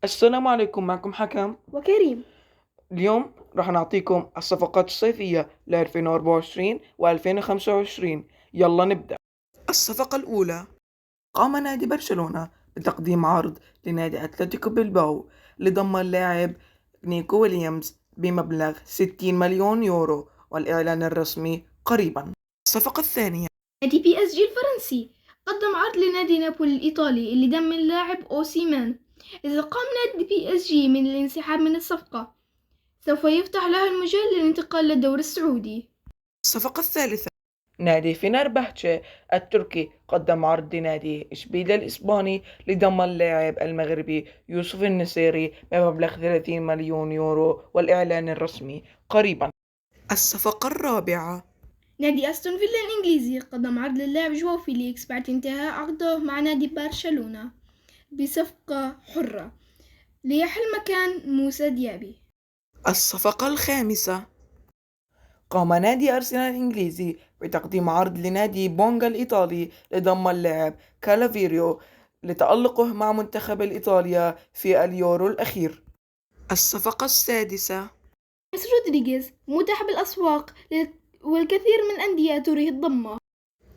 السلام عليكم، معكم حكم. وكريم. اليوم راح نعطيكم الصفقات الصيفية ل 2024 و 2025. يلا نبدأ. الصفقة الأولى، قام نادي برشلونة بتقديم عرض لنادي أتلتيكو بلباو لضم اللاعب نيكو ويليامز بمبلغ 60 مليون يورو، والإعلان الرسمي قريبا. الصفقة الثانية، نادي بي اس جي الفرنسي قدم عرض لنادي نابولي الإيطالي اللي ضم اللاعب أوسيمان. إذا قام نادي بي اس جي من الانسحاب من الصفقة سوف يفتح له المجال للانتقال للدوري السعودي. الصفقة الثالثة، نادي فينربahçe التركي قدم عرض لنادي إشبيلية الإسباني لضم اللاعب المغربي يوسف النصيري بمبلغ 30 مليون يورو، والإعلان الرسمي قريبا. الصفقة الرابعة، نادي أستون فيلا الإنجليزي قدم عرض للاعب جواو فيليكس بعد انتهاء عقده مع نادي برشلونة بصفقة حرة ليحل مكان موسى ديابي. الصفقة الخامسة، قام نادي أرسنال الإنجليزي بتقديم عرض لنادي بونغا الإيطالي لضم اللاعب كالافيريو لتألقه مع منتخب إيطاليا في اليورو الأخير. الصفقة السادسة، رودريغيز متاح بالأسواق والكثير من الأندية تريد ضمه.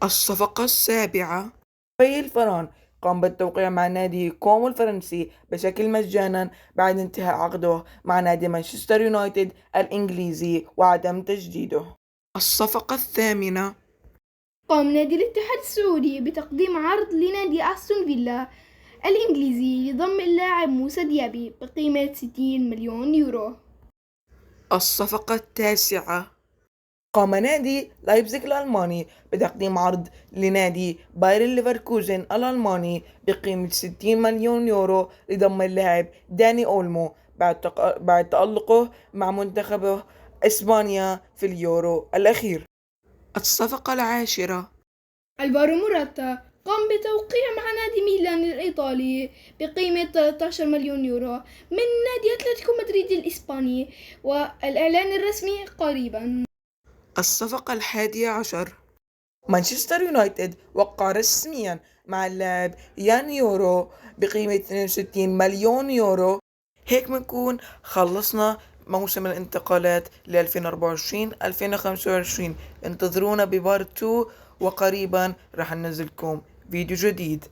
الصفقة السابعة، في الفران قام بالتوقيع مع نادي كومو الفرنسي بشكل مجانا بعد انتهاء عقده مع نادي مانشستر يونايتد الإنجليزي وعدم تجديده. الصفقة الثامنة، قام نادي الاتحاد السعودي بتقديم عرض لنادي أستون فيلا الإنجليزي لضم اللاعب موسى ديابي بقيمة 60 مليون يورو. الصفقة التاسعة، قام نادي لايبزيغ الألماني بتقديم عرض لنادي بايرن ليفركوزن الألماني بقيمة 60 مليون يورو لضم اللاعب داني أولمو بعد تألقه مع منتخبه إسبانيا في اليورو الأخير. الصفقة العاشرة، الفارو موراتا قام بتوقيع مع نادي ميلان الإيطالي بقيمة 13 مليون يورو من نادي أتلتيكو مدريد الإسباني، والإعلان الرسمي قريبا. الصفقة الحادية عشر، مانشستر يونايتد وقع رسميا مع اللاعب يان يورو بقيمة 62 مليون يورو. هيك بنكون خلصنا موسم الانتقالات ل 2024-2025. انتظرونا ببارت 2، وقريبا رح ننزلكم فيديو جديد.